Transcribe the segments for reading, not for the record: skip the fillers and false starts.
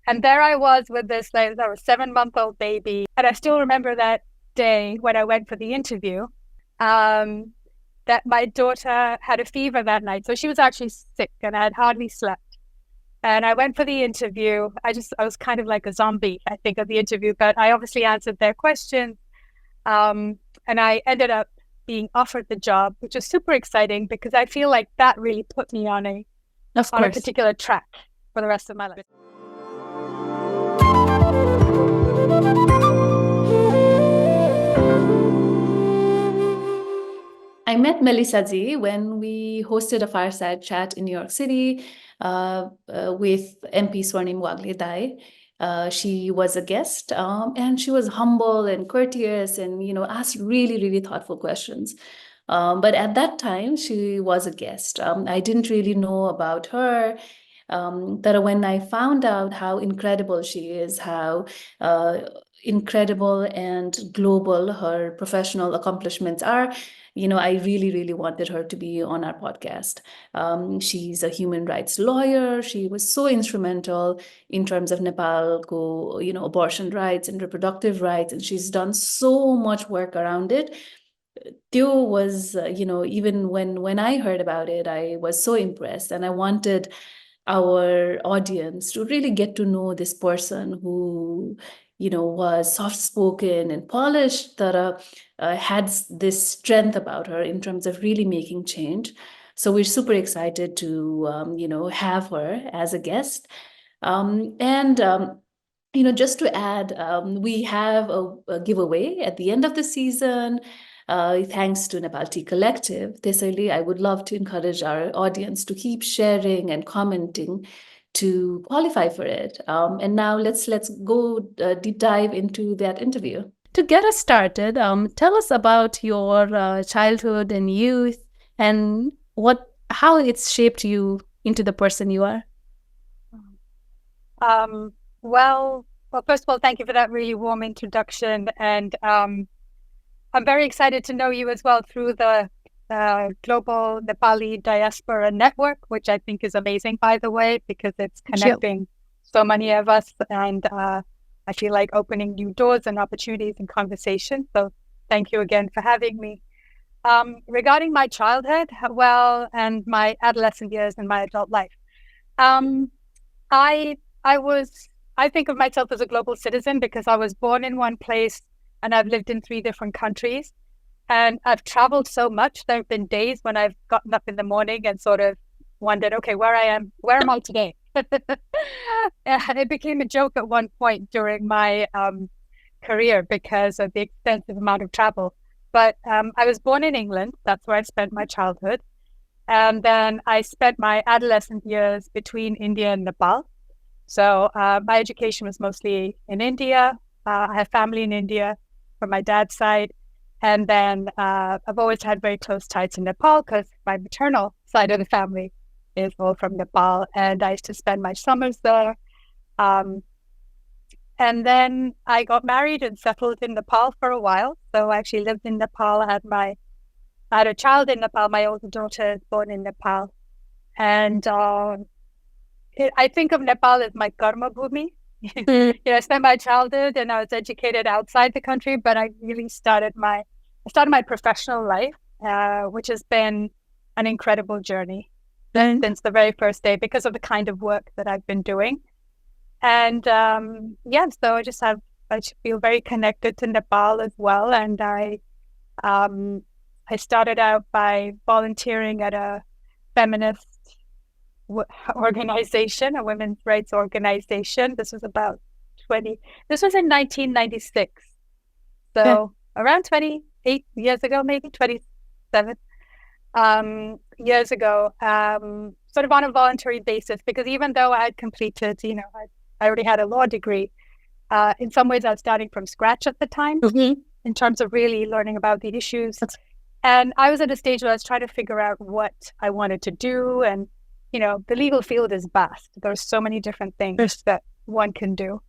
And there I was with this, like, there was 7-month-old baby. And I still remember that day when I went for the interview, that my daughter had a fever that night. So she was actually sick and I had hardly slept. And I went for the interview. I was kind of like a zombie, I think, of the interview, but I obviously answered their questions. And I ended up being offered the job, which was super exciting because I feel like that really put me on a particular track for the rest of my life. I met Melissa Ji when we hosted a fireside chat in New York City with MP Swarnim Wagle Dai. She was a guest, and she was humble and courteous, and asked really, really thoughtful questions. But at that time, she was a guest. I didn't really know about her. That when I found out how incredible she is, how incredible and global her professional accomplishments are, I really, really wanted her to be on our podcast. She's a human rights lawyer. She was so instrumental in terms of Nepal, abortion rights and reproductive rights, and she's done so much work around it. Theo was, even when I heard about it, I was so impressed, and I wanted our audience to really get to know this person who was soft-spoken and polished, that had this strength about her in terms of really making change. So we're super excited to have her as a guest. Just to add, we have a giveaway at the end of the season. Thanks to Nepal Tea Collective. Tesaiले, I would love to encourage our audience to keep sharing and commenting to qualify for it. And now let's go deep dive into that interview. To get us started, tell us about your childhood and youth, and how it's shaped you into the person you are. Well, first of all, thank you for that really warm introduction. And I'm very excited to know you as well through the Global Nepali Diaspora Network, which I think is amazing, by the way, because it's connecting so many of us. And I feel like opening new doors and opportunities and conversation. So thank you again for having me. Regarding my childhood, and my adolescent years and my adult life, I think of myself as a global citizen because I was born in one place and I've lived in 3 different countries, and I've traveled so much. There have been days when I've gotten up in the morning and sort of wondered, okay, where am I today? And it became a joke at one point during my career because of the extensive amount of travel. But I was born in England. That's where I spent my childhood. And then I spent my adolescent years between India and Nepal. So my education was mostly in India. I have family in India from my dad's side. And then I've always had very close ties to Nepal because my maternal side of the family is all from Nepal. And I used to spend my summers there. And then I got married and settled in Nepal for a while. So I actually lived in Nepal. I had a child in Nepal. My older daughter is born in Nepal. And I think of Nepal as my karma bhumi. I spent my childhood and I was educated outside the country, but I really started my professional life, which has been an incredible journey since the very first day because of the kind of work that I've been doing. And so I feel very connected to Nepal as well. And I started out by volunteering at a feminist organization, a women's rights organization. This was in 1996. So around 28 years ago, maybe 27 years ago, sort of on a voluntary basis, because even though I had completed, I already had a law degree, in some ways I was starting from scratch at the time in terms of really learning about the issues. And I was at a stage where I was trying to figure out what I wanted to do. And the legal field is vast. There's so many different things that one can do.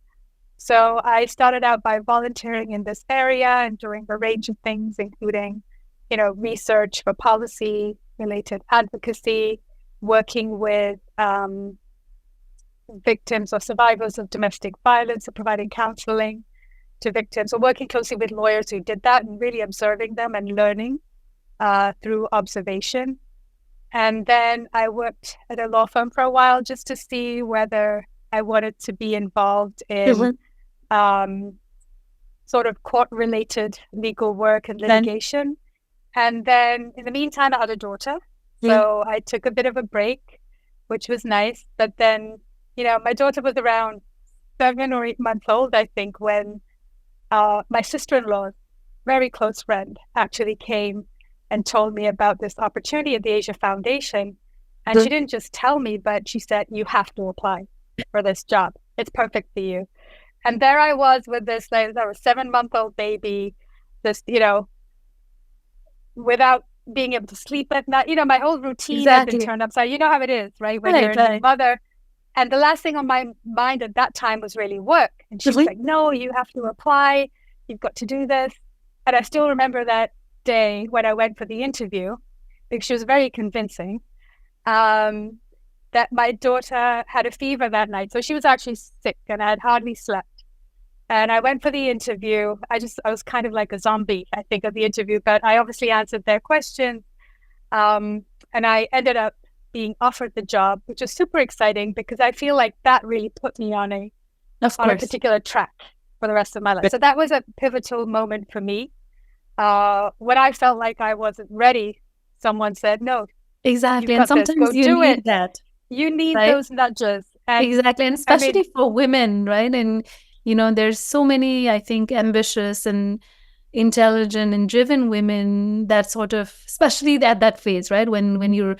So I started out by volunteering in this area and doing a range of things, including, research for policy-related advocacy, working with victims or survivors of domestic violence, or providing counseling to victims, or working closely with lawyers who did that and really observing them and learning through observation. And then I worked at a law firm for a while just to see whether I wanted to be involved in sort of court-related legal work and litigation. And then in the meantime, I had a daughter. So I took a bit of a break, which was nice. But then, my daughter was around 7 or 8 months old, I think, when my sister-in-law's very close friend actually came and told me about this opportunity at the Asia Foundation. And she didn't just tell me, but she said, you have to apply for this job. It's perfect for you. And there I was with this, like, a 7-month-old baby, just, without being able to sleep at night. My whole routine had been turned upside. You know how it is, right? When you're a new mother. And the last thing on my mind at that time was really work. And she was like, no, you have to apply. You've got to do this. And I still remember that day when I went for the interview, because she was very convincing, that my daughter had a fever that night. So she was actually sick and I had hardly slept. And I went for the interview. I was kind of like a zombie, I think, of the interview, but I obviously answered their questions. And I ended up being offered the job, which was super exciting because I feel like that really put me on a particular track for the rest of my life. So that was a pivotal moment for me. When I felt like I wasn't ready, someone said, no. Exactly. And sometimes you need that. You need those nudges. Exactly. And especially for women, right? And there's so many, I think, ambitious and intelligent and driven women that sort of, especially at that phase, right? When you're,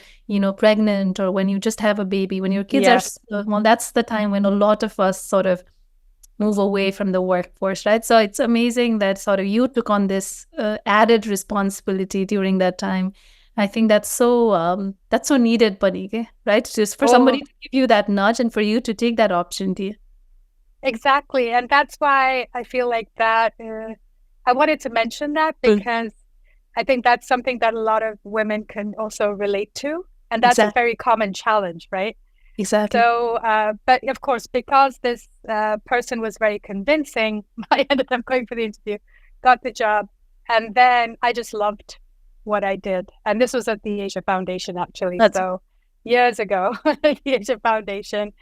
pregnant, or when you just have a baby, when your kids are small, that's the time when a lot of us sort of move away from the workforce, right? So it's amazing that sort of you took on this added responsibility during that time. I think that's so needed, Panike, right? Just for somebody to give you that nudge and for you to take that opportunity. Exactly. And that's why I feel like that, I wanted to mention that because I think that's something that a lot of women can also relate to. And that's a very common challenge, right? Exactly. So, but of course, because this person was very convincing, I ended up going for the interview, got the job, and then I just loved what I did. And this was at the Asia Foundation, actually. So years ago, at the Asia Foundation.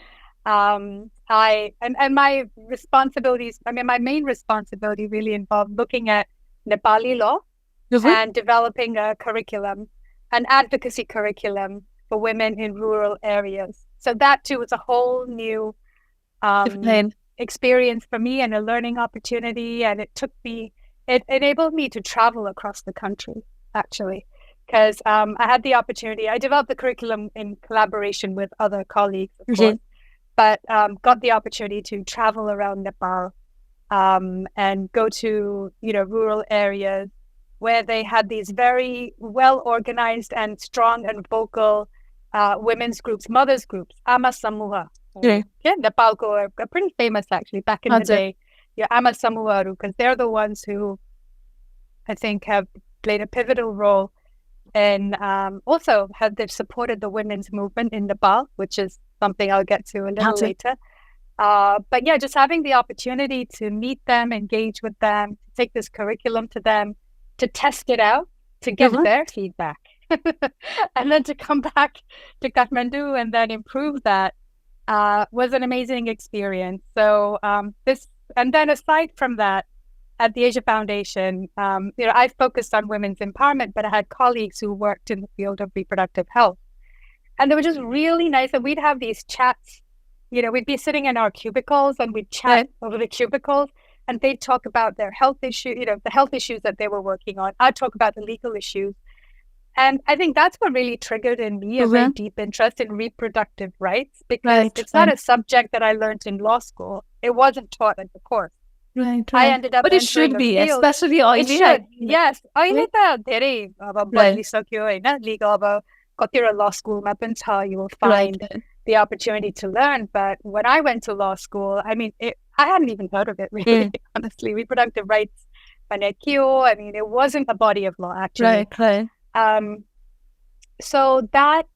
And my responsibilities, my main responsibility really involved looking at Nepali law and developing a curriculum, an advocacy curriculum for women in rural areas. So that too was a whole new experience for me and a learning opportunity. And it enabled me to travel across the country, actually, because I had the opportunity. I developed the curriculum in collaboration with other colleagues, of course. But got the opportunity to travel around Nepal and go to, rural areas where they had these very well-organized and strong and vocal women's groups, mothers groups, Ama Samuha. Nepal are pretty famous, actually, back in the day. Ama Samuha, because they're the ones who I think have played a pivotal role and also they've supported the women's movement in Nepal, which is something I'll get to a little later. But yeah, just having the opportunity to meet them, engage with them, take this curriculum to them, to test it out, to get their feedback, and then to come back to Kathmandu and then improve that was an amazing experience. So and then aside from that, at the Asia Foundation, I focused on women's empowerment, but I had colleagues who worked in the field of reproductive health. And they were just really nice. And we'd have these chats, we'd be sitting in our cubicles and we'd chat over the cubicles and they'd talk about their health issue, the health issues that they were working on. I'd talk about the legal issues. And I think that's what really triggered in me a very deep interest in reproductive rights, because it's not a subject that I learned in law school. It wasn't taught at the course. I ended up, but it should be, especially अहिले. Yes, अहिले त धेरै अब बदलिसक्यो हैन, legal अब कतिवटा law school मा पनि छ, you will find the opportunity to learn. But when I went to law school, I hadn't even heard of it really, honestly. Reproductive rights, it wasn't a body of law actually. So that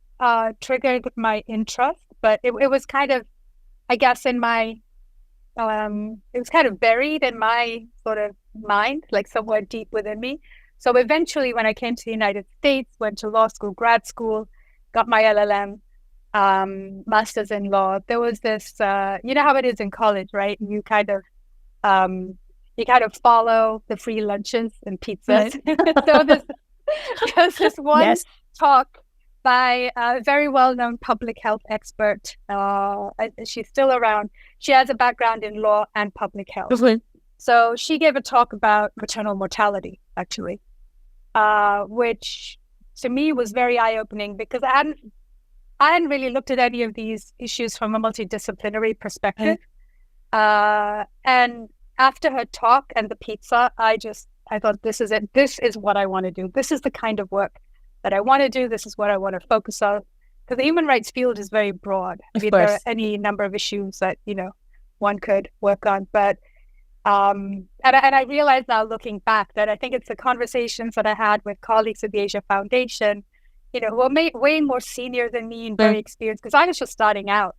triggered my interest, but it was kind of I guess in my, it was kind of buried in my sort of mind, like somewhere deep within me. So eventually when I came to the United States, went to law school, grad school, got my LLM, master's in law, there was this, you know how it is in college, right? You kind of follow the free lunches and pizzas. Right. So there's this one talk by a very well-known public health expert. She's still around. She has a background in law and public health. Mm-hmm. So she gave a talk about maternal mortality, actually, which to me was very eye-opening because I hadn't really looked at any of these issues from a multidisciplinary perspective. And after her talk and the pizza, I thought, this is it. This is what I want to do. This is the kind of work that I want to do. This is what I want to focus on. Because the human rights field is very broad. I mean, there are any number of issues that, one could work on. But, and I realize now looking back that I think it's the conversations that I had with colleagues at the Asia Foundation, who are way more senior than me and very experienced, because I was just starting out.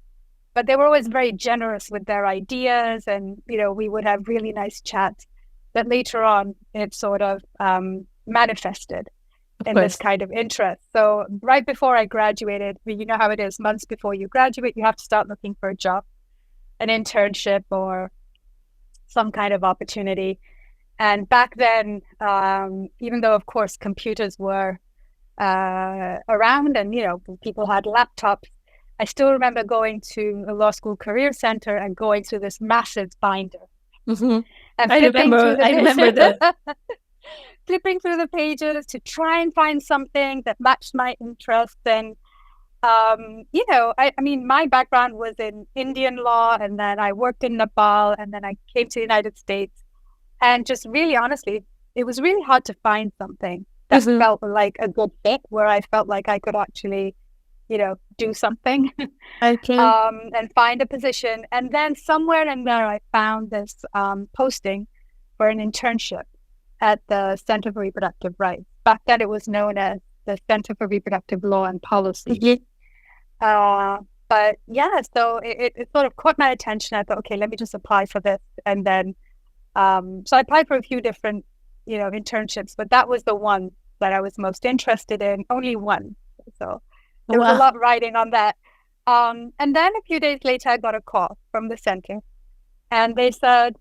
But they were always very generous with their ideas, and we would have really nice chats that later on it sort of manifested in this kind of interest. So right before I graduated, you know how it is, months before you graduate, you have to start looking for a job, an internship or some kind of opportunity. And back then, even though of course computers were around and people had laptops, I still remember going to a law school career center and going through this massive binder. Mm-hmm. And I remember that. Flipping through the pages to try and find something that matched my interests. And, I mean, my background was in Indian law, and then I worked in Nepal, and then I came to the United States. And just really honestly, it was really hard to find something that felt like a good fit, where I felt like I could actually do something and find a position. And then somewhere in there, I found this posting for an internship at the Center for Reproductive Rights. Back then, it was known as the Center for Reproductive Law and Policy. Mm-hmm. But yeah, so it sort of caught my attention. I thought, okay, let me just apply for this. And then, so I applied for a few different, internships, but that was the one that I was most interested in, only one. So there was a lot riding on that. And then a few days later, I got a call from the center. And they said,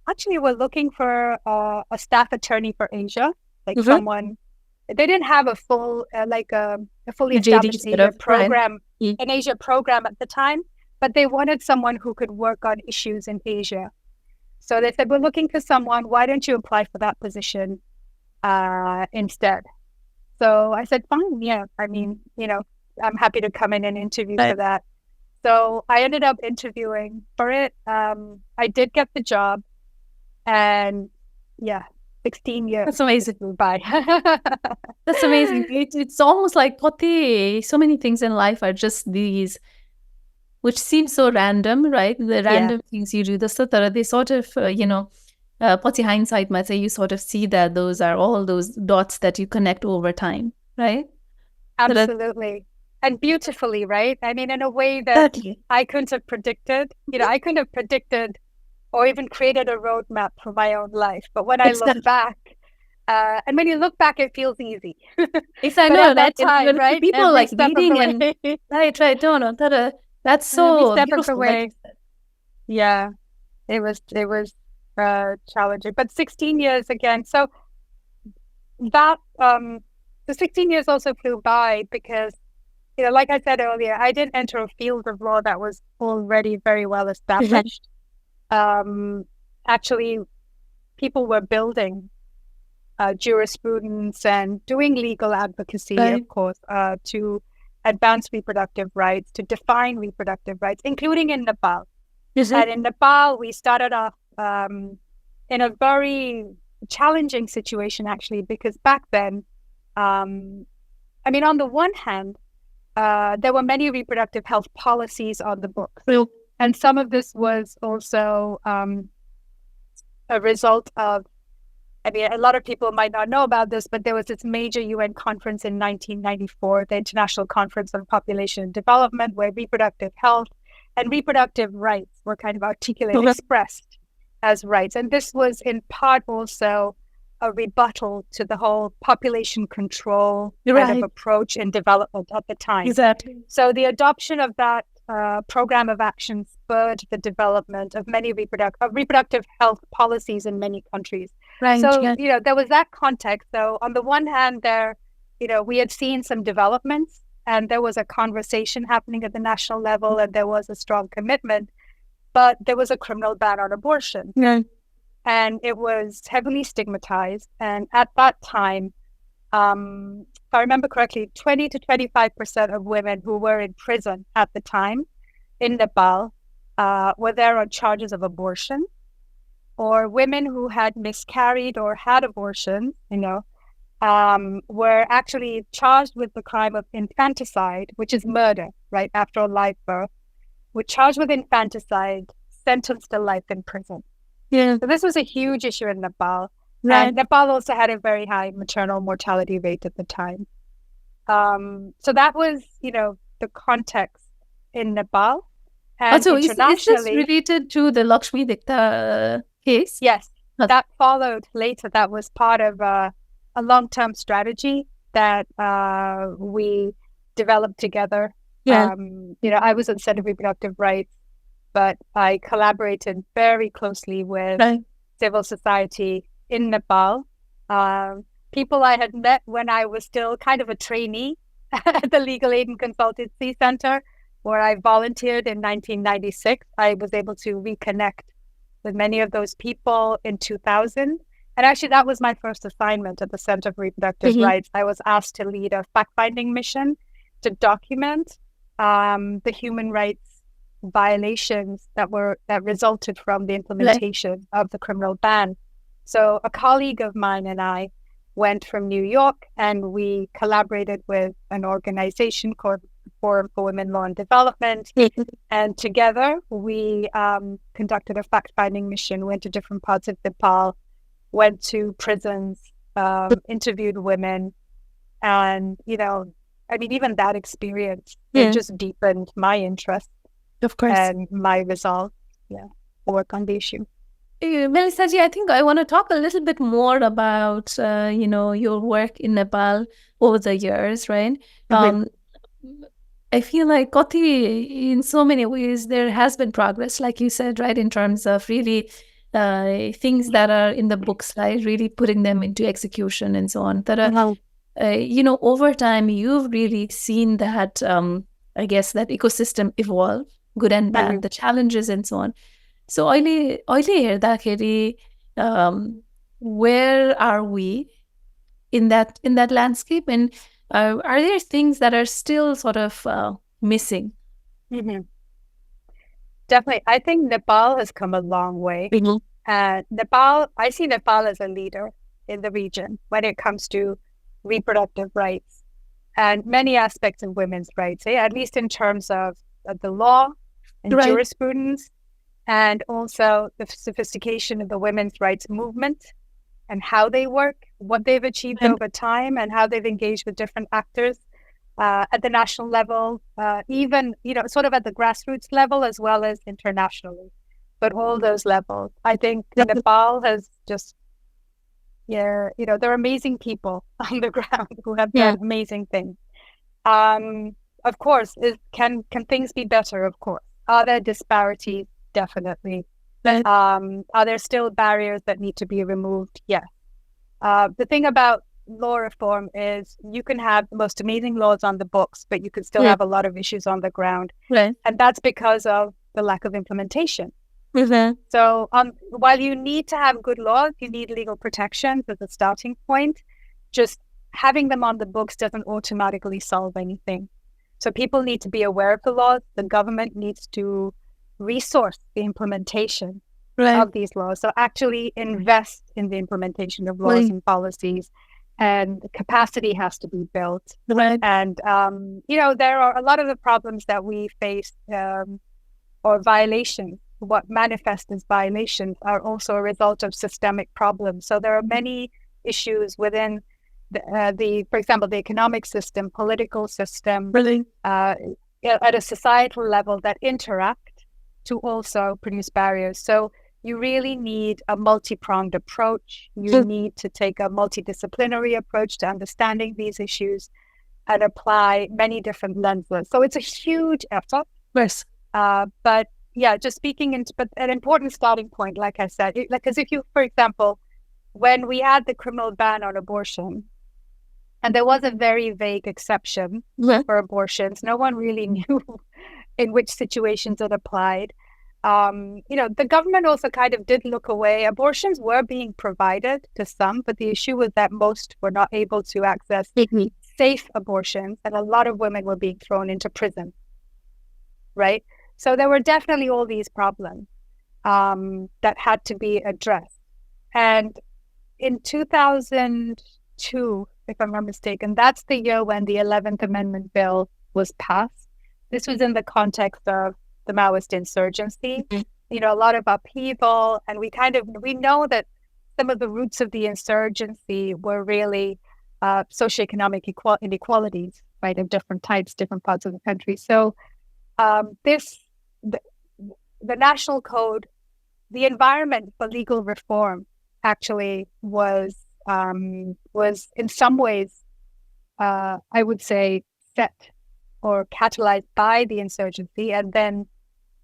actually, we're looking for a staff attorney for Asia, like someone. They didn't have a full, a fully established Asia program, an Asia program at the time, but they wanted someone who could work on issues in Asia. So they said, we're looking for someone. Why don't you apply for that position instead? So I said, fine, yeah. I mean, I'm happy to come in and interview for that. So I ended up interviewing for it. I did get the job, and 16 years. That's amazing. Bye. That's amazing. It's almost like so many things in life are just these, which seem so random, right? The random things you do, they sort of, hindsight might say, you sort of see that those are all those dots that you connect over time, right? Absolutely. And beautifully, right? I mean, in a way that I couldn't have predicted. I couldn't have predicted or even created a roadmap for my own life. But when I look back, and when you look back, it feels easy. Yes, I know that time, right? People like reading and right. No, that's so beautiful. Yeah, it was challenging, but 16 years again. So that the 16 years also flew by because, like I said earlier, I didn't enter a field of law that was already very well established. Actually, people were building jurisprudence and doing legal advocacy, of course, to advance reproductive rights, to define reproductive rights, including in Nepal. And in Nepal, we started off in a very challenging situation, actually, because back then, on the one hand, there were many reproductive health policies on the books. And some of this was also a result of, a lot of people might not know about this, but there was this major UN conference in 1994, the International Conference on Population and Development, where reproductive health and reproductive rights were kind of articulated, expressed as rights. And this was in part also a rebuttal to the whole population control kind of approach in development at the time. Exactly. So the adoption of that program of action spurred the development of many reproductive health policies in many countries. Right. So, there was that context. So on the one hand, we had seen some developments, and there was a conversation happening at the national level, and there was a strong commitment, but there was a criminal ban on abortion. Yeah. And it was heavily stigmatized. And at that time, if I remember correctly, 20 to 25% of women who were in prison at the time in Nepal were there on charges of abortion, or women who had miscarried or had abortion, were actually charged with the crime of infanticide, which is murder, right, after a live birth, were charged with infanticide, sentenced to life in prison. Yeah. So this was a huge issue in Nepal. Right. And Nepal also had a very high maternal mortality rate at the time. So that was, the context in Nepal. And also, internationally, is this related to the Lakshmi Dikta case? Yes, that followed later. That was part of a long-term strategy that we developed together. Yeah. I was on Center of Reproductive Rights, but I collaborated very closely with civil society in Nepal. People I had met when I was still kind of a trainee at the Legal Aid and Consultancy Center, where I volunteered in 1996. I was able to reconnect with many of those people in 2000. And actually, that was my first assignment at the Center for Reproductive Rights. I was asked to lead a fact-finding mission to document the human rights violations that resulted from the implementation of the criminal ban. So a colleague of mine and I went from New York, and we collaborated with an organization called Forum for Women Law and Development. And together we conducted a fact-finding mission, went to different parts of Nepal, went to prisons, interviewed women. And, even that experience, it just deepened my interest. Of course. And my resolve, to work on the issue. Melissa, I think I want to talk a little bit more about, your work in Nepal over the years, right? I feel like Koti, in so many ways, there has been progress, like you said, right, in terms of really things that are in the books, right, really putting them into execution and so on. That are, over time, you've really seen that, I guess, that ecosystem evolve, good and bad, the challenges and so on. So, अहिले हेर्दाखेरि, where are we in that landscape, and are there things that are still sort of missing? Definitely. I think Nepal has come a long way. I see Nepal as a leader in the region when it comes to reproductive rights and many aspects of women's rights, at least in terms of the law and jurisprudence, and also the sophistication of the women's rights movement and how they work, what they've achieved over time, and how they've engaged with different actors at the national level, even, sort of at the grassroots level as well as internationally. But all those levels, I think Nepal has just, there are amazing people on the ground who have done amazing things. Of course, can things be better? Of course. Are there disparities? Definitely. Are there still barriers that need to be removed? Yes. The thing about law reform is you can have the most amazing laws on the books, but you can still have a lot of issues on the ground. And that's because of the lack of implementation. So while you need to have good laws, you need legal protections as a starting point. Just having them on the books doesn't automatically solve anything. So people need to be aware of the laws. The government needs to resource the implementation of these laws. So actually invest in the implementation of laws and policies, and capacity has to be built. And, there are a lot of the problems that we face or violations, what manifest as violations, are also a result of systemic problems. So there are many issues within for example, the economic system, political system, at a societal level that interact to also produce barriers. So you really need a multi-pronged approach. You need to take a multidisciplinary approach to understanding these issues and apply many different lenses. So it's a huge effort. Yes. But yeah, just but an important starting point, like I said, because if you, for example, when we had the criminal ban on abortion, and there was a very vague exception for abortions, no one really knew in which situations it applied. The government also kind of did look away. Abortions were being provided to some, but the issue was that most were not able to access safe abortions, and a lot of women were being thrown into prison, right? So there were definitely all these problems that had to be addressed. And in 2002, if I'm not mistaken, that's the year when the 11th Amendment bill was passed. This was in the context of the Maoist insurgency, a lot of upheaval. And we know that some of the roots of the insurgency were really socioeconomic inequalities, right, of different types, different parts of the country. So the national code, the environment for legal reform actually was in some ways, I would say, set or catalyzed by the insurgency. And then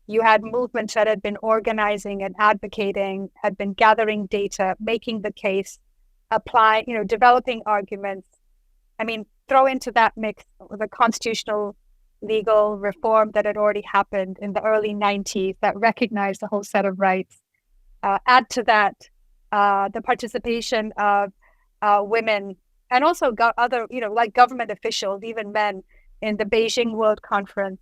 you had movements that had been organizing and advocating, had been gathering data, making the case, developing arguments. I mean, throw into that mix the constitutional legal reform that had already happened in the early 90s that recognized a whole set of rights. Add to that the participation of women and also other, like government officials, even men, in the Beijing World Conference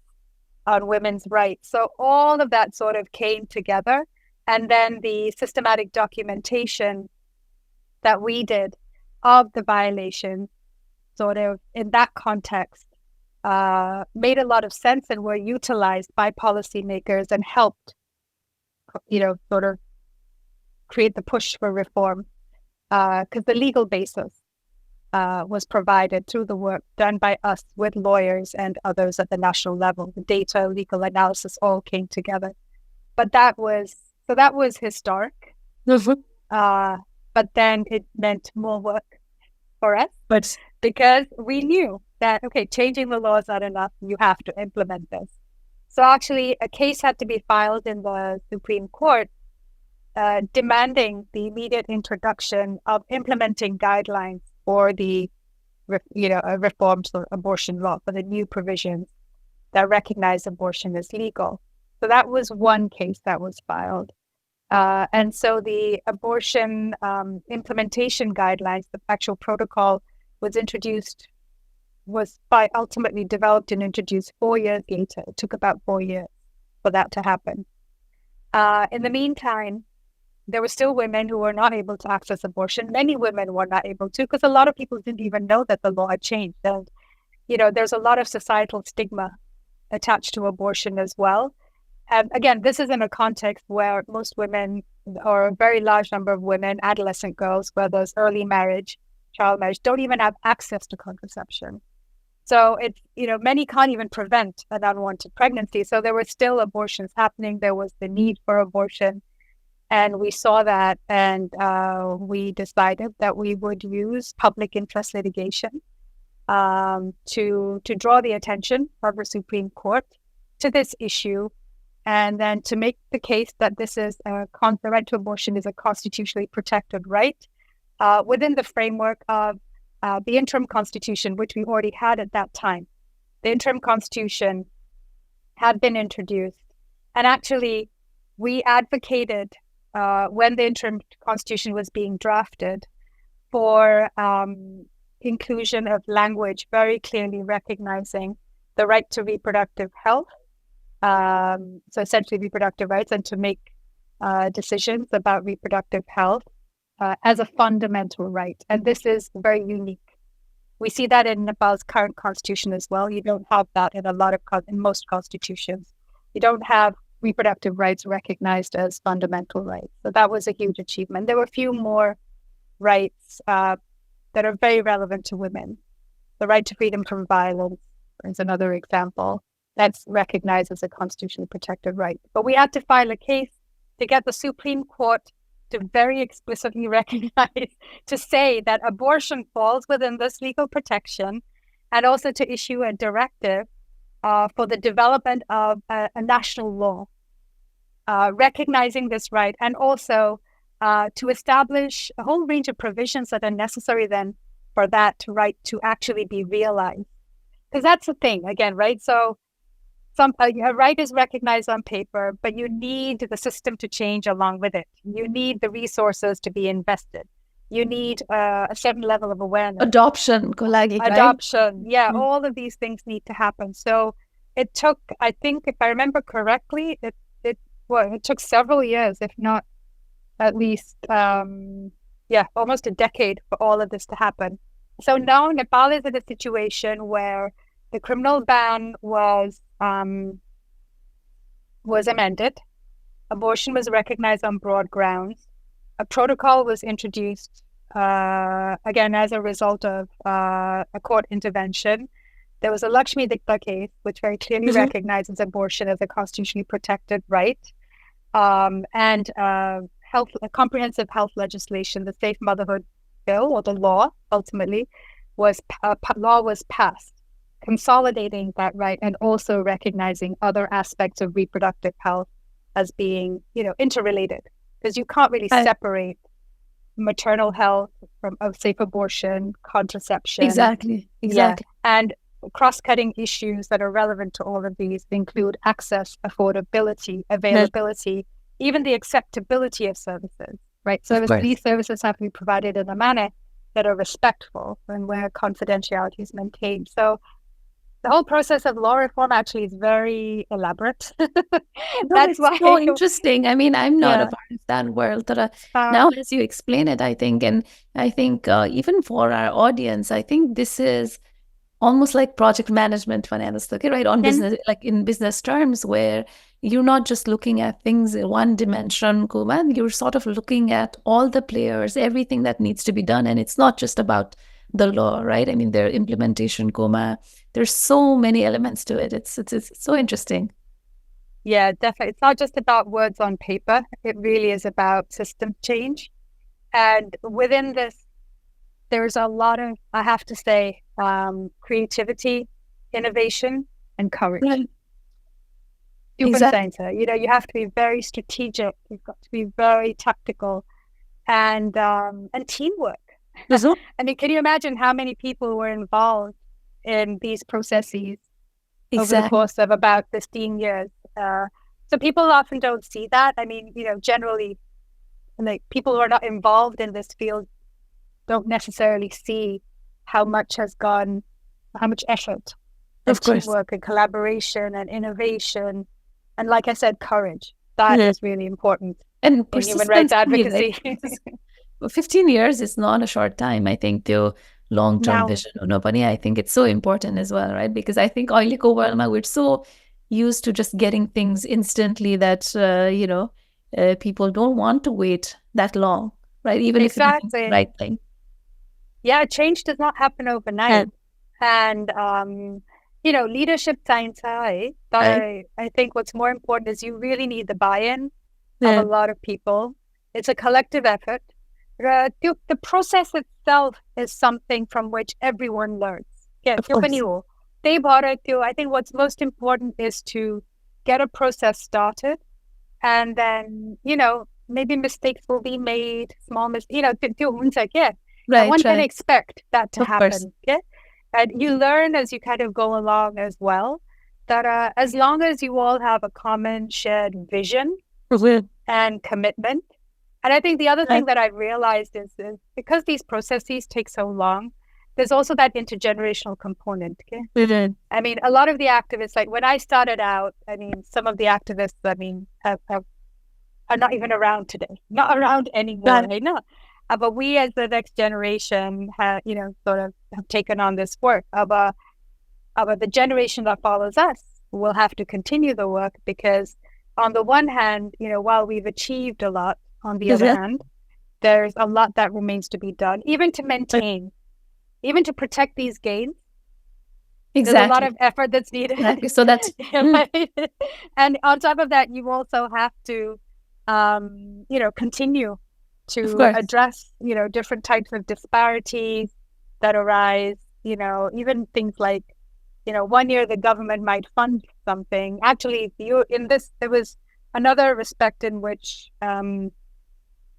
on Women's Rights. So all of that sort of came together. And then the systematic documentation that we did of the violation, sort of in that context, made a lot of sense and were utilized by policymakers and helped, sort of create the push for reform, because the legal basis was provided through the work done by us with lawyers and others at the national level. The data, legal analysis all came together. But that was historic. But then it meant more work for us. But because we knew that, okay, changing the law is not enough, you have to implement this. So actually, a case had to be filed in the Supreme Court demanding the immediate introduction of implementing guidelines for the, reformed abortion law, for the new provisions that recognize abortion as legal. So that was one case that was filed. And so the abortion implementation guidelines, the actual protocol was ultimately developed and introduced 4 years later. It took about 4 years for that to happen. In the meantime, there were still women who were not able to access abortion. Many women were not able to, because a lot of people didn't even know that the law had changed. And, there's a lot of societal stigma attached to abortion as well. And again, this is in a context where most women, or a very large number of women, adolescent girls, where there's early marriage, child marriage, don't even have access to contraception. So it's, many can't even prevent an unwanted pregnancy. So there were still abortions happening. There was the need for abortion. And we saw that, and we decided that we would use public interest litigation to draw the attention of the Supreme Court to this issue, and then to make the case that this is the right to abortion is a constitutionally protected right within the framework of the interim constitution, which we already had at that time. The interim constitution had been introduced, and actually we advocated when the interim constitution was being drafted for inclusion of language very clearly recognizing the right to reproductive health, so essentially reproductive rights, and to make decisions about reproductive health as a fundamental right. And this is very unique. We see that in Nepal's current constitution as well. You don't have that in in most constitutions. You don't have reproductive rights recognized as fundamental rights. So that was a huge achievement. There were a few more rights that are very relevant to women. The right to freedom from violence is another example that's recognized as a constitutionally protected right. But we had to file a case to get the Supreme Court to very explicitly recognize, to say that abortion falls within this legal protection, and also to issue a directive for the development of a national law recognizing this right, and also to establish a whole range of provisions that are necessary then for that right to actually be realized. Because that's the thing, again, right? So a right is recognized on paper, but you need the system to change along with it. You need the resources to be invested. You need a certain level of awareness. Adoption, right? Yeah, all of these things need to happen. So it took, I think, if I remember correctly, it took several years, if not at least, almost a decade for all of this to happen. So now Nepal is in a situation where the criminal ban was amended. Abortion was recognized on broad grounds. A protocol was introduced, again, as a result of a court intervention. There was a Lakshmi Dikta case, which very clearly recognizes abortion as a constitutionally protected right. And comprehensive health legislation, the Safe Motherhood Bill, or the law, ultimately, was passed, consolidating that right and also recognizing other aspects of reproductive health as being, interrelated, because you can't really separate maternal health from safe abortion, contraception. Exactly. Yeah. And cross-cutting issues that are relevant to all of these include access, affordability, availability, even the acceptability of services, right? So these services have to be provided in a manner that are respectful and where confidentiality is maintained. So the whole process of law reform actually is very elaborate. That's why so interesting. I mean, I'm not a part of that world, but now as you explain it, I think, and I think even for our audience, I think this is almost like project management, right? On business, like in business terms, where you're not just looking at things in one dimension, Kuman, you're sort of looking at all the players, everything that needs to be done. And it's not just about the law, right? I mean, their implementation, there's so many elements to it. It's so interesting. Yeah, definitely. It's not just about words on paper. It really is about system change. And within this, there's a lot of, I have to say, creativity, innovation, and courage. Right. Exactly. You have to be very strategic. You've got to be very tactical, and teamwork. I mean, can you imagine how many people were involved in these processes over the course of about 15 years? So people often don't see that. I mean, generally, like people who are not involved in this field don't necessarily see how much has gone, how much effort, and teamwork and collaboration and innovation, and like I said, courage. That is really important. And in human rights advocacy. 15 years is not a short time, I think, to long-term vision. I think it's so important as well, right? Because I think we're so used to just getting things instantly that, people don't want to wait that long, right? Even if it's the right thing. Yeah, change does not happen overnight. And, leadership science, I think what's more important is you really need the buy-in of a lot of people. It's a collective effort. The process itself is something from which everyone learns. I think what's most important is to get a process started, and then, maybe mistakes will be made, small mistakes, one can expect that to happen. Okay? And you learn as you kind of go along as well, that as long as you all have a common shared vision and commitment. And I think the other thing that I've realized is because these processes take so long, there's also that intergenerational component. Okay? I mean, a lot of the activists, like when I started out, I mean, some of the activists, are not even around today, not around anymore. But we as the next generation have, sort of have taken on this work. But the generation that follows us will have to continue the work, because on the one hand, while we've achieved a lot, on the other hand, there's a lot that remains to be done, even to maintain, even to protect these gains. There's a lot Exactly. of effort that's needed. Exactly. So that's And on top of that, you also have to, continue of to course. address, different types of disparities that arise. Even things like, 1 year the government might fund something. Actually, there was another respect in which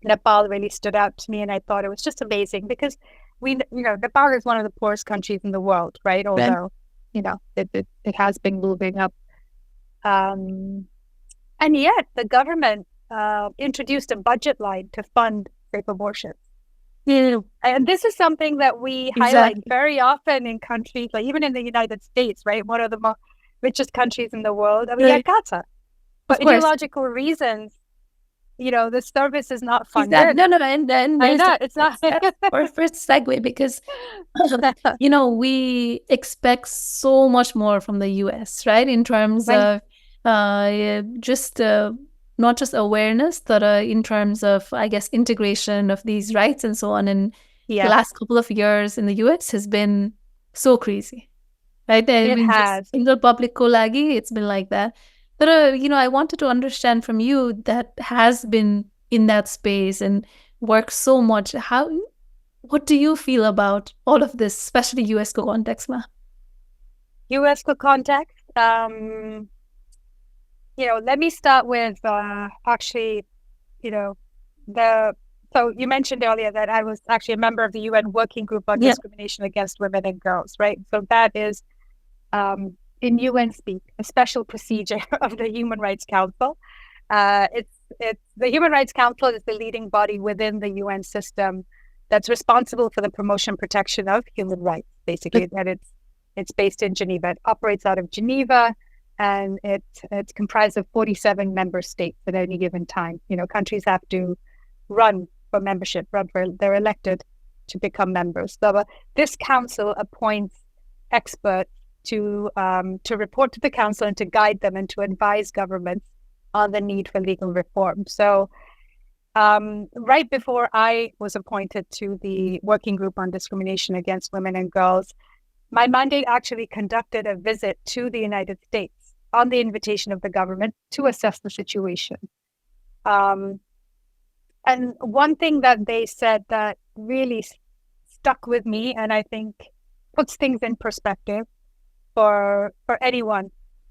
Nepal really stood out to me, and I thought it was just amazing because Nepal is one of the poorest countries in the world, right? Although, it has been moving up. And yet the government introduced a budget line to fund safe abortions. Yeah. And this is something that we highlight very often in countries, like even in the United States, right? One of the richest countries in the world. I mean, Yakata. But ideological reasons, the service is not funded. No, and then I know, it's not. Our first segue, because we expect so much more from the US, right? In terms of just not just awareness, but in terms of, I guess, integration of these rights and so on. And the last couple of years in the US has been so crazy, right? It has. In the public kolagi, it's been like that. But, I wanted to understand from you that has been in that space and works so much. What do you feel about all of this, especially US context, ma? US context? Let me start with so you mentioned earlier that I was actually a member of the UN Working Group on Discrimination Against Women and Girls, right? So that is, in UN speak, a special procedure of the Human Rights Council. It's the Human Rights Council is the leading body within the UN system that's responsible for the promotion and protection of human rights, basically. And it's based in Geneva. It operates out of Geneva, and it's comprised of 47 member states at any given time. Countries have to run for membership, they're elected to become members. So this council appoints experts to report to the council and to guide them and to advise governments on the need for legal reform. So right before I was appointed to the Working Group on Discrimination Against Women and Girls, my mandate actually conducted a visit to the United States on the invitation of the government to assess the situation. And one thing that they said that really stuck with me, and I think puts things in perspective for anyone.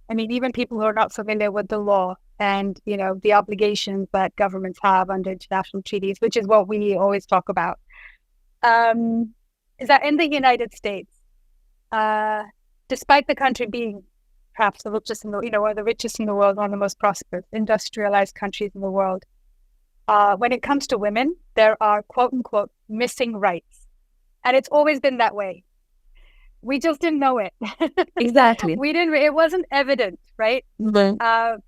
I mean, even people who are not familiar with the law and, the obligations that governments have under international treaties, which is what we always talk about, is that in the United States, despite the country being perhaps the richest one of the richest in the world, one of the most prosperous, industrialized countries in the world, when it comes to women, there are quote unquote missing rights. And it's always been that way. We just didn't know it. Exactly. It wasn't evident, right?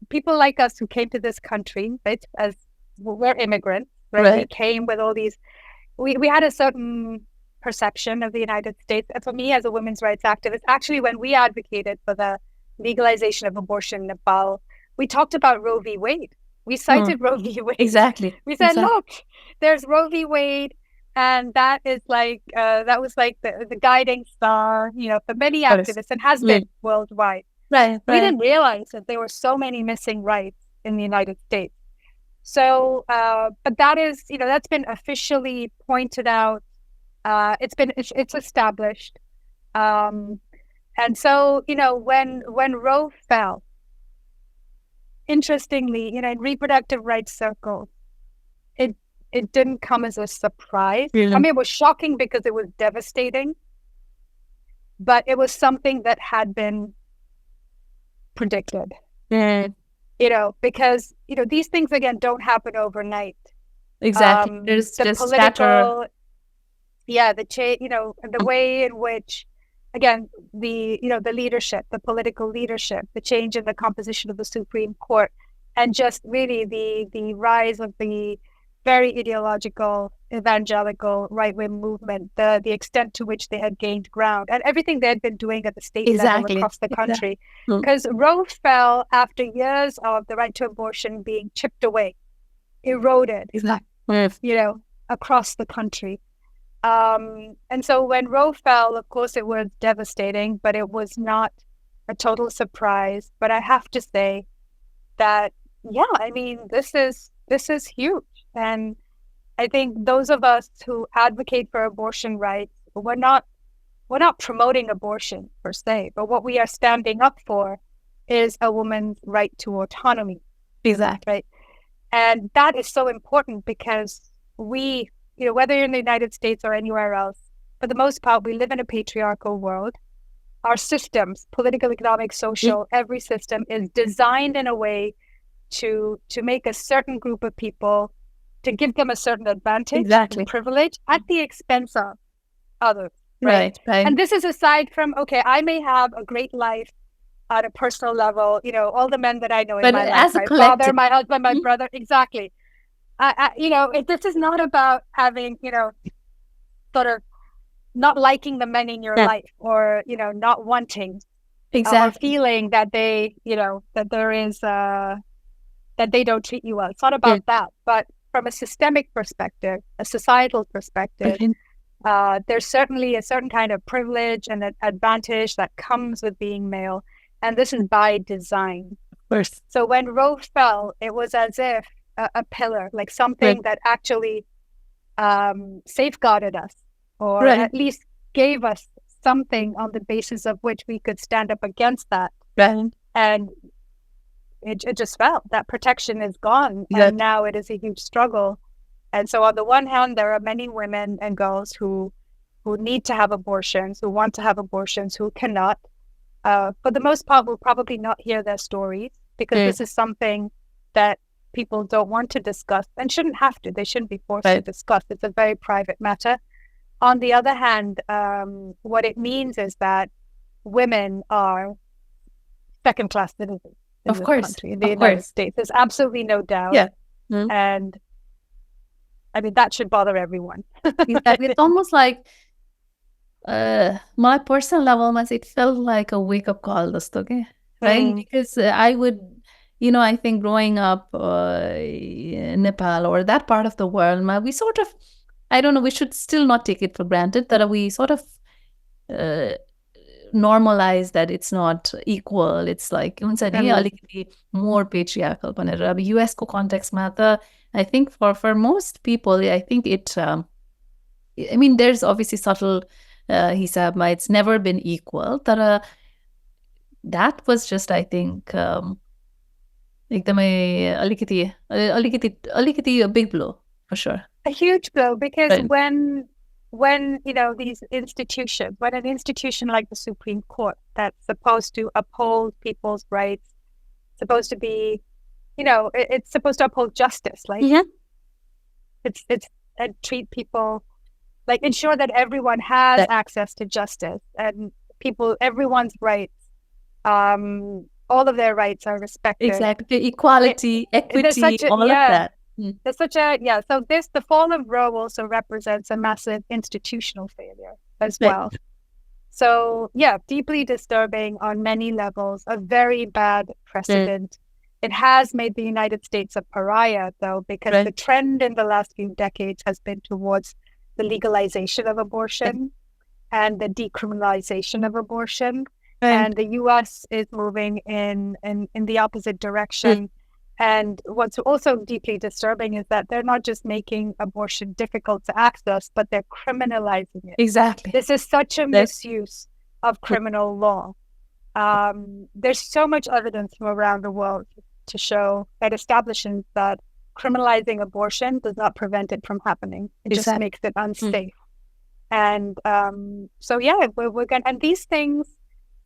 People like us who came to this country, right, as we're immigrants, right? We came with all these, we had a certain perception of the United States. And for me, as a women's rights activist, actually, when we advocated for the legalization of abortion in Nepal, we talked about Roe v. Wade. We cited Roe v. Wade. Exactly. We said, look, there's Roe v. Wade. And that is that was like the guiding star, for many activists, and has been worldwide. Right. We didn't realize that there were so many missing rights in the United States. So, but that is, that's been officially pointed out. It's established. And so, when Roe fell, interestingly, in reproductive rights circles, it didn't come as a surprise. I mean, it was shocking because it was devastating, but it was something that had been predicted. Because these things again don't happen overnight. Exactly. There's the just political, the way in which, again, the leadership, the political leadership, the change in the composition of the Supreme Court, and just really the rise of the very ideological, evangelical right-wing movement, the extent to which they had gained ground, and everything they had been doing at the state level across the country. Because Roe fell after years of the right to abortion being chipped away, eroded, across the country. And so when Roe fell, of course, it was devastating, but it was not a total surprise. But I have to say that, yeah, I mean, this is huge. And I think those of us who advocate for abortion rights, we're not promoting abortion per se, but what we are standing up for is a woman's right to autonomy. Exactly. Right. And that is so important because we, whether you're in the United States or anywhere else, for the most part, we live in a patriarchal world. Our systems, political, economic, social, every system is designed in a way to make a certain group of people, to give them a certain advantage and privilege at the expense of others. Right. And this is aside from, okay, I may have a great life on a personal level, all the men that I know in my life, my father, my husband, my brother, exactly. This is not about having, sort of not liking the men in your life or, not wanting or feeling that they, that there is, that they don't treat you well. It's not about that. But from a systemic perspective, a societal perspective, there's certainly a certain kind of privilege and an advantage that comes with being male. And this is by design. Of course. So when Roe fell, it was as if a pillar, like something that actually safeguarded us, or at least gave us something on the basis of which we could stand up against that. And it just fell. That protection is gone. And now it is a huge struggle. And so on the one hand, there are many women and girls who need to have abortions, who want to have abortions, who cannot. For the most part, we'll probably not hear their stories because this is something that people don't want to discuss and shouldn't have to. They shouldn't be forced to discuss. It's a very private matter. On the other hand, what it means is that women are second-class citizens in this country, in the United States. There's absolutely no doubt. And I mean, that should bother everyone. It's almost like my personal level, it felt like a wake-up call, right? Because I would, I think growing up in Nepal or that part of the world, we sort of, I don't know, we should still not take it for granted that we sort of normalize that it's not equal. It's like, more patriarchal. US ko context ma, I think for most people, I think it, I mean, there's obviously subtle hisab, it's never been equal. That was just, I think, alikiti a big blow, for sure. A huge blow, because when these institutions, when an institution like the Supreme Court that's supposed to uphold people's rights, supposed to be, it's supposed to uphold justice, like it's and treat people, like ensure that everyone has access to justice and everyone's rights, all of their rights are respected. Exactly, equality, equity, all of that. There's such a, so the fall of Roe also represents a massive institutional failure as well. So deeply disturbing on many levels, a very bad precedent. It has made the United States a pariah, though, because the trend in the last few decades has been towards the legalization of abortion and the decriminalization of abortion. And the US is moving in the opposite direction. And what's also deeply disturbing is that they're not just making abortion difficult to access, but they're criminalizing it. Exactly. This is such a misuse of criminal law. There's so much evidence from around the world to show that establishes that criminalizing abortion does not prevent it from happening. It just makes it unsafe. And we're going, and these things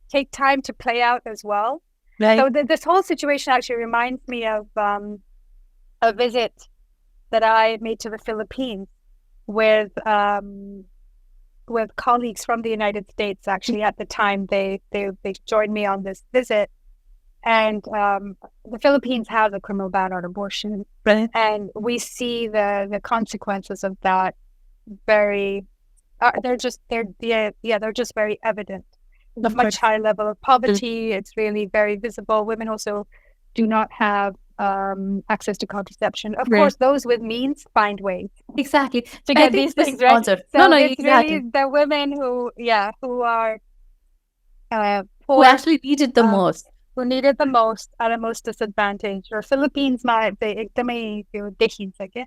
take time to play out as well. So this whole situation actually reminds me of a visit that I made to the Philippines with colleagues from the United States. Actually, at the time, they joined me on this visit, and the Philippines has a criminal ban on abortion, and we see the consequences of that very. They're just very evident. A much higher level of poverty. It's really very visible. Women also do not have access to contraception. Of course, those with means find ways. Exactly. to I get think these this things, right? also, So no, it's exactly. really the women who are Who poor, actually need it the most. who need it the most, are the most disadvantaged. Or Philippines, the एकदमै त्यो देखिन्छ के.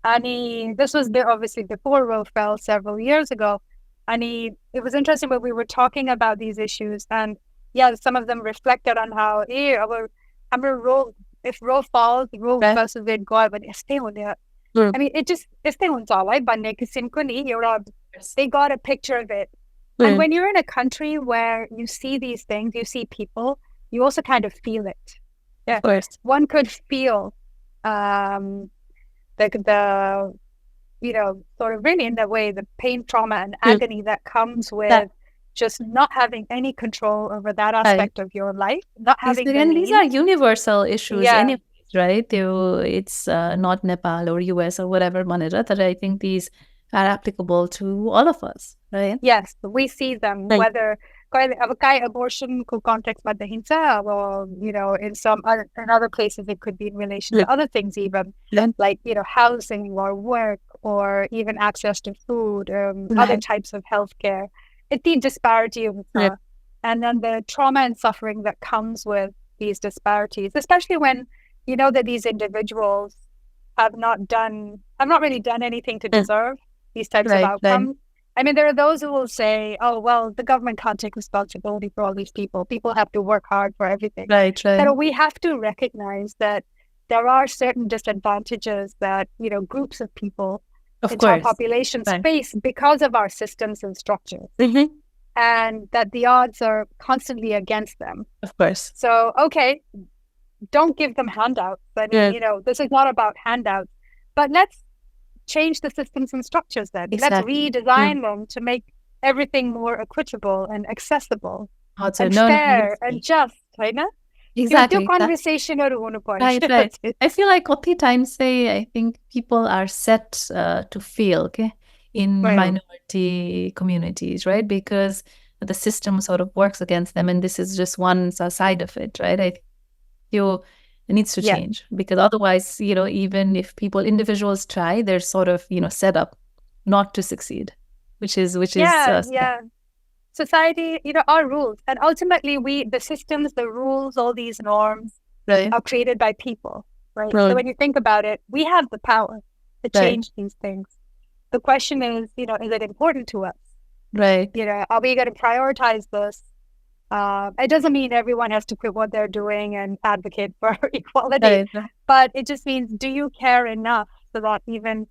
And this was obviously before row fell several years ago. And it was interesting when we were talking about these issues, and yeah, some of them reflected on how our role, if row falls, row Right. versus vanguard, but stay on there. I mean, it just stay on right? But they got a picture of it. And when you're in a country where you see these things, you see people, you also kind of feel it. Yeah, Of course. one could feel the sort of really in that way, the pain, trauma, and agony that comes with just not having any control over that aspect of your life, not having the and these are means. universal issues Yeah. anyways, right? It's not Nepal or US or whatever manera that I think these are applicable to all of us, right? Yes, we see them, whether abortion context or in other places it could be in relation to other things, even like housing or work or even access to food, other types of healthcare. It's the disparity of and then the trauma and suffering that comes with these disparities, especially when you know that these individuals have not really done anything to deserve these types of outcomes. I mean, there are those who will say, oh, well, the government can't take responsibility for all these people. People have to work hard for everything. Right. But we have to recognize that there are certain disadvantages that, groups of people in our populations face because of our systems and structures. And that the odds are constantly against them. Of course. So, okay, don't give them handouts. I mean, this is not about handouts, but let's change the systems and structures then. Exactly. Let's redesign them to make everything more equitable and accessible and fair and just, right? Exactly. Conversation right. I feel like times I think people are set to fail in minority communities, right? Because the system sort of works against them, and this is just one side of it, right? I feel it needs to change, because otherwise, even if individuals try, they're sort of, set up not to succeed, which is society, our rules, and ultimately the systems, the rules, all these norms are created by people, right? So when you think about it, we have the power to change these things. The question is, is it important to us? Right. Are we going to prioritize this? It doesn't mean everyone has to quit what they're doing and advocate for equality, but it just means, do you care enough so that even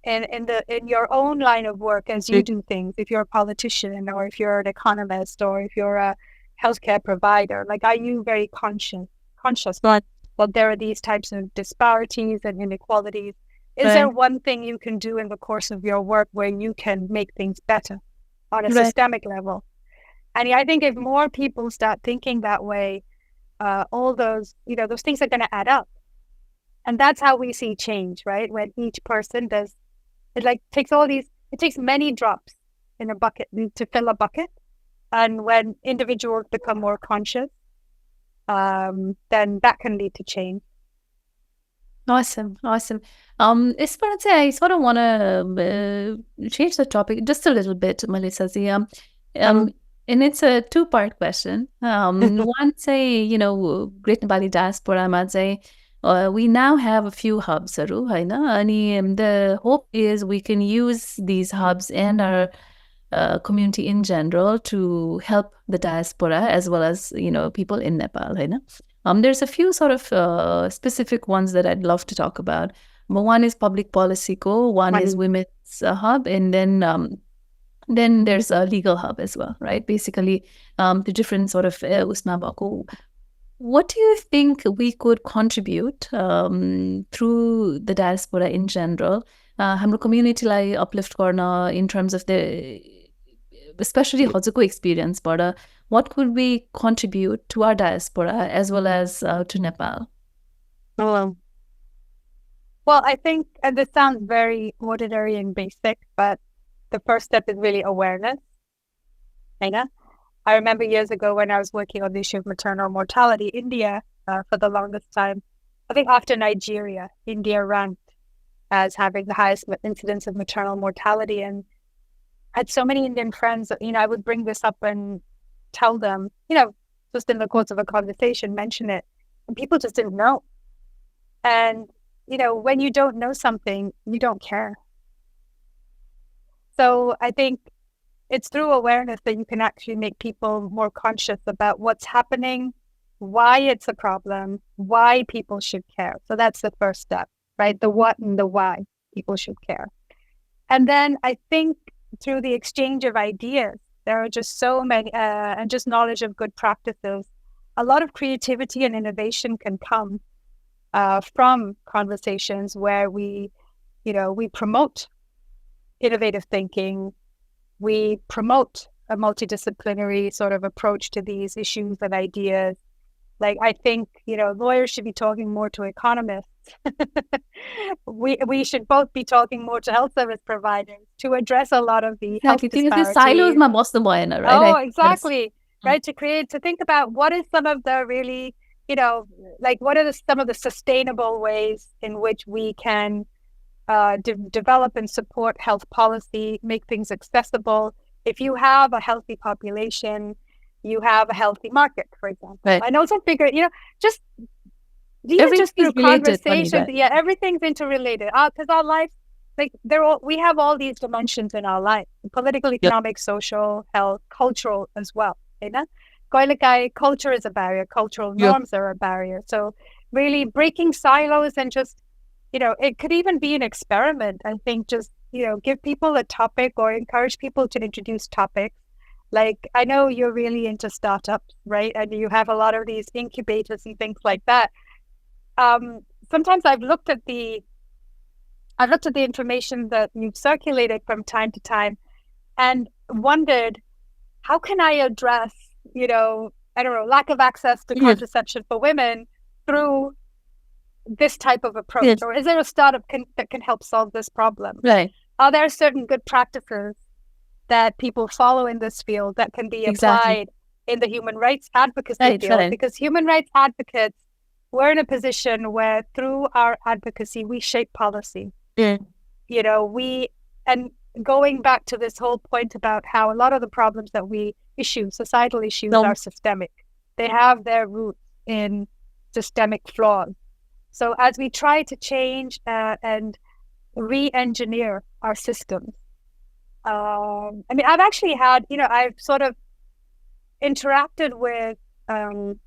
in your own line of work, as you do things, if you're a politician or if you're an economist or if you're a healthcare provider, like, are you very conscious that there are these types of disparities and inequalities? Is there one thing you can do in the course of your work where you can make things better on a systemic level? And I think if more people start thinking that way, all those things are going to add up. And that's how we see change, right? When each person does, it takes many drops in a bucket to fill a bucket. And when individuals become more conscious, then that can lead to change. Awesome. Esperanza, I sort of want to change the topic just a little bit, Melissa. And it's a two-part question. One, say, Great Nepali Diaspora, we now have a few hubs, and the hope is we can use these hubs and our community in general to help the diaspora as well as, people in Nepal. There's a few sort of specific ones that I'd love to talk about. One is public policy one is women's hub, and then there's a legal hub as well, right? Basically, the different sort of what do you think we could contribute through the diaspora in general, हाम्रो community-लाई uplift गर्न in terms of especially हजुरको experience, what could we contribute to our diaspora as well as to Nepal? Well, I think, and this sounds very ordinary and basic, but the first step is really awareness. I remember years ago when I was working on the issue of maternal mortality, India, for the longest time, I think after Nigeria, India ranked as having the highest incidence of maternal mortality. And I had so many Indian friends that, I would bring this up and tell them, just in the course of a conversation, mention it. And people just didn't know. And, when you don't know something, you don't care. So I think it's through awareness that you can actually make people more conscious about what's happening, why it's a problem, why people should care. So that's the first step, right? The what and the why people should care. And then I think through the exchange of ideas, there are just so many, and just knowledge of good practices, a lot of creativity and innovation can come from conversations where we promote innovative thinking, we promote a multidisciplinary sort of approach to these issues and ideas. Like, I think, lawyers should be talking more to economists. we should both be talking more to health service providers to address a lot of the health disparities. Silos ma bosnu bhayen, right? Oh, exactly. Right, to think about what is some of the really, what are some of the sustainable ways in which we can develop and support health policy, make things accessible. If you have a healthy population, you have a healthy market, for example. Right. I know it's a bigger, just through conversations. Yeah, everything's interrelated. Because our life, we have all these dimensions in our life: political, economic, social, health, cultural as well. Culture is a barrier. Cultural norms are a barrier. So really breaking silos and just, it could even be an experiment. I think just, give people a topic or encourage people to introduce topics. Like, I know you're really into startups, right? And you have a lot of these incubators and things like that. Sometimes I've looked at the information that you've circulated from time to time and wondered, how can I address, lack of access to contraception for women through this type of approach? Yes. Or is there a startup that can help solve this problem? Right. Are there certain good practices that people follow in this field that can be applied in the human rights advocacy field? Right. Because human rights advocates, we're in a position where through our advocacy, we shape policy. And going back to this whole point about how a lot of the problems that societal issues are systemic. They have their roots in systemic flaws. So as we try to change and re-engineer our systems, I've actually had, I've sort of interacted with, an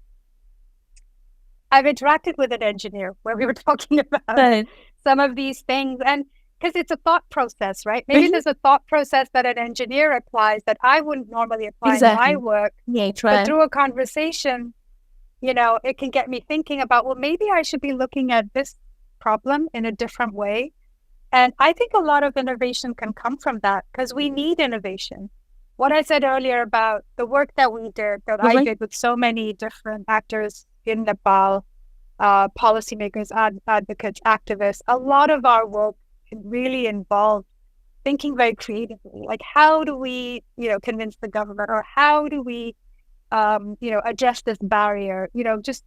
engineer where we were talking about some of these things, and because it's a thought process, right? Maybe there's a thought process that an engineer applies that I wouldn't normally apply in my work. But through a conversation, it can get me thinking about, well, maybe I should be looking at this problem in a different way. And I think a lot of innovation can come from that, because we need innovation. What I said earlier about the work that I did with so many different actors in Nepal, policymakers, advocates, activists, a lot of our work really involved thinking very creatively. Like, how do we, convince the government, or how do we, address this barrier? Just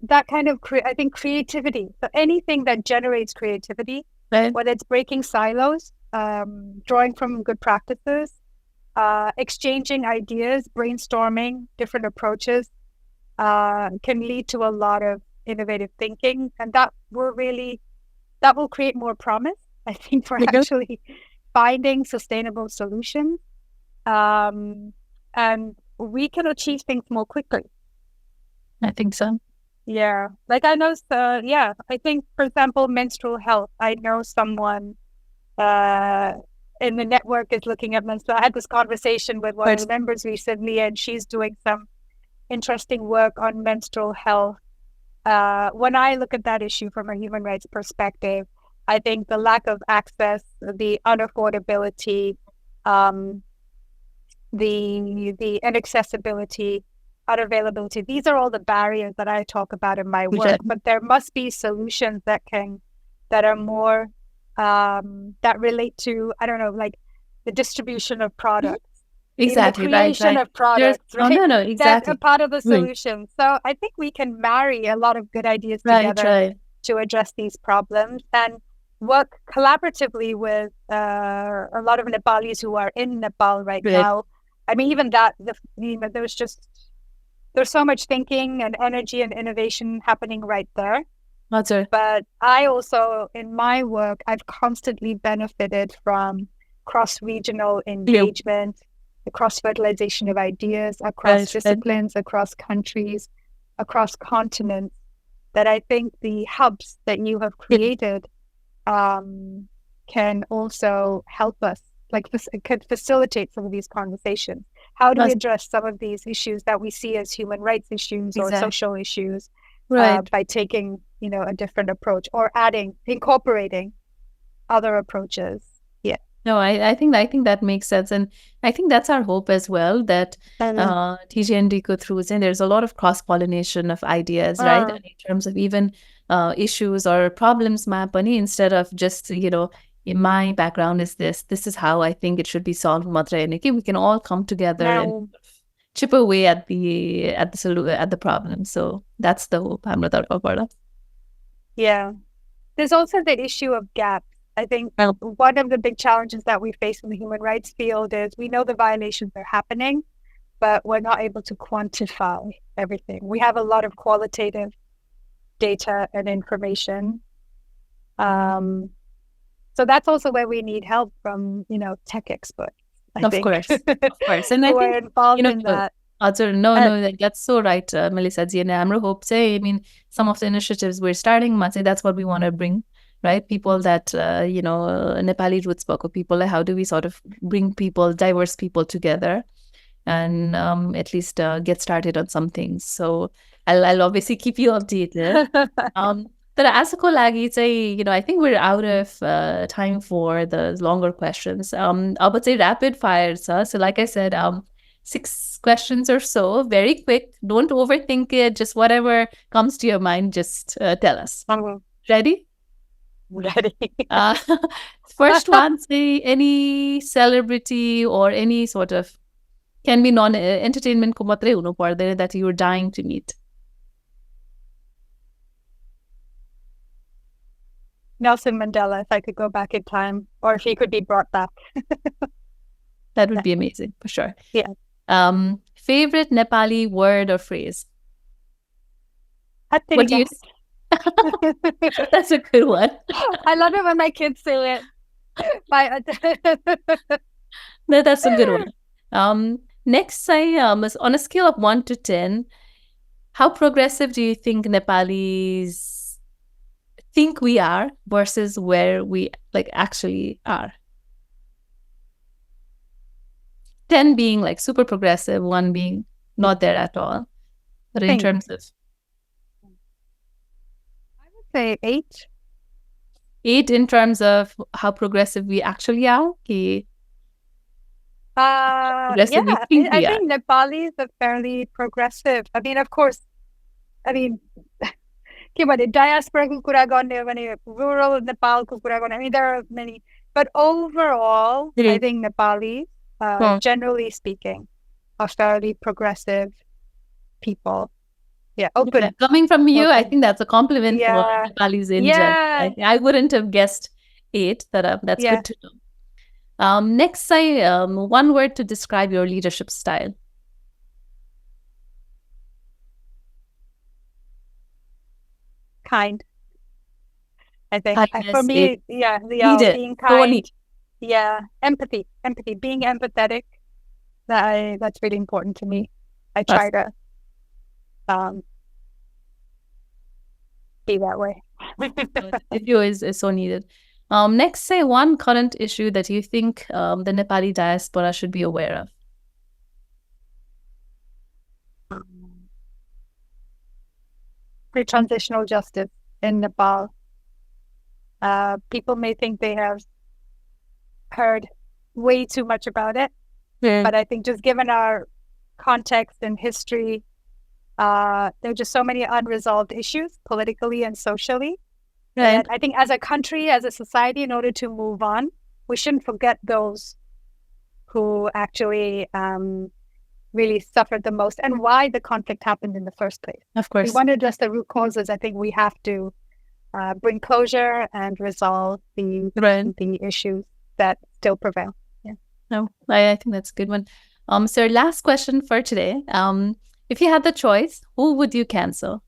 that kind of, I think, creativity. So anything that generates creativity, whether it's breaking silos, drawing from good practices, exchanging ideas, brainstorming different approaches, can lead to a lot of innovative thinking, and that will create more promise, I think, for actually finding sustainable solutions, and we can achieve things more quickly. I think so. Yeah, like I know, I think, for example, menstrual health. I know someone in the network is looking at menstrual. I had this conversation with one of the members recently, and she's doing some interesting work on menstrual health. When I look at that issue from a human rights perspective, I think the lack of access, the unaffordability, the inaccessibility, unavailability, these are all the barriers that I talk about in my work. But there must be solutions that are more that relate to, I don't know, like the distribution of products. Exactly, the creation of products, right? No, exactly. That's a part of the solution. So I think we can marry a lot of good ideas together to address these problems and work collaboratively with a lot of Nepalis who are in Nepal right now. I mean, even that, there's so much thinking and energy and innovation happening right there. That's right. But I also, in my work, I've constantly benefited from cross-regional engagement, the cross-fertilization of ideas across disciplines, across countries, across continents, that I think the hubs that you have created can also help us, like could facilitate some of these conversations. How do we address some of these issues that we see as human rights issues or social issues by taking, a different approach or incorporating other approaches? Yeah. No, I think that makes sense. And I think that's our hope as well, that TGND go through, and there's a lot of cross-pollination of ideas, right? And in terms of even issues or problems map, instead of just, my background is this is how I think it should be solved. We can all come together and chip away at the problem. So that's the hope. Yeah. There's also the issue of gaps. I think one of the big challenges that we face in the human rights field is we know the violations are happening, but we're not able to quantify everything. We have a lot of qualitative data and information. So that's also where we need help from, tech experts. Of course. And I who think are involved in that. No, that's so right, Melissa ji. And Amro hope say, some of the initiatives we're starting, that's what we want to bring, right? People that, Nepali roots people, how do we sort of bring diverse people together and at least get started on some things. So I'll obviously keep you updated. But आजको लागि चाहिँ, I think we're out of time for the longer questions. अब चाहिँ rapid fire छ. So like I said, 6 questions or so, very quick. Don't overthink it. Just whatever comes to your mind, just tell us. Ready? Ready. First one, say any celebrity or any sort of, can be non-entertainment ko matre hunu parदैन, that you're dying to meet. Nelson Mandela, if I could go back in time, or if he could be brought back. That would be amazing, for sure. Yeah. Favorite Nepali word or phrase? What do you? That's a good one. I love it when my kids say it. No, that's a good one. Next, on a scale of 1 to 10, how progressive do you think Nepalis think we are versus where we actually are? 10 being super progressive, 1 being not there at all. But in terms of, I would say 8. 8 in terms of how progressive we actually are. I think Nepalis are fairly progressive. I mean, of course, diaspora ko kura गर्ने, rural Nepal ko kura गर्ने, there are many, but overall, I think Nepalis, generally speaking, are fairly progressive people. Yeah, open. Coming from you, I think that's a compliment for Nepalis in general. I wouldn't have guessed 8. That's good to know. Next, say 1 word to describe your leadership style. Kind. I think for me, being kind. Yeah, empathy, being empathetic. That's really important to me. I try to be that way. Video is so needed. Next, say 1 current issue that you think the Nepali diaspora should be aware of. Transitional justice in Nepal. People may think they have heard way too much about it, but I think just given our context and history, there are just so many unresolved issues politically and socially. And I think as a country, as a society, in order to move on, we shouldn't forget those who actually really suffered the most and why the conflict happened in the first place. Of course. If we want to address the root causes, I think we have to bring closure and resolve the issues that still prevail. Yeah. No, I think that's a good one. So last question for today. If you had the choice, who would you cancel?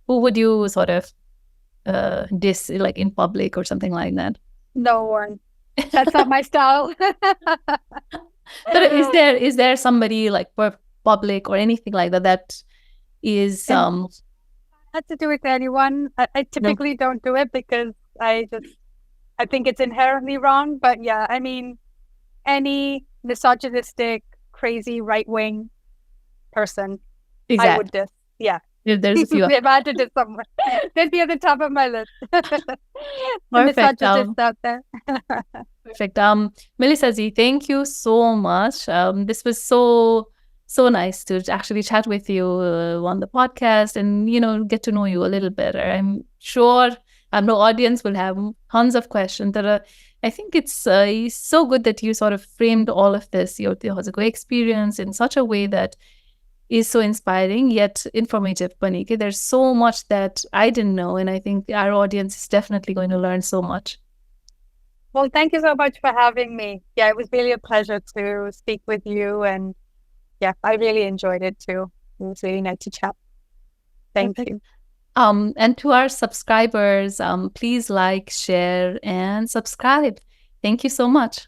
Who would you sort of diss like in public or something like that? No one. That's not my style. But is there somebody like public or anything like that is Not to do with anyone. I typically don't do it because I think it's inherently wrong. But yeah, I mean, any misogynistic, crazy right-wing person, I would diss. Yeah. There's a few. If I had to diss someone, they'd be at the top of my list. Perfect. Misogynists out there. Perfect. Melissa Z, thank you so much. This was so nice to actually chat with you on the podcast and, get to know you a little better. I'm sure the audience will have tons of questions that I think it's so good that you sort of framed all of this, your Tehozago experience in such a way that is so inspiring yet informative. Panike, there's so much that I didn't know, and I think our audience is definitely going to learn so much. Well, thank you so much for having me. Yeah, it was really a pleasure to speak with you, and yeah, I really enjoyed it too. It was really nice to chat. Thank you. And to our subscribers, please like, share, and subscribe. Thank you so much.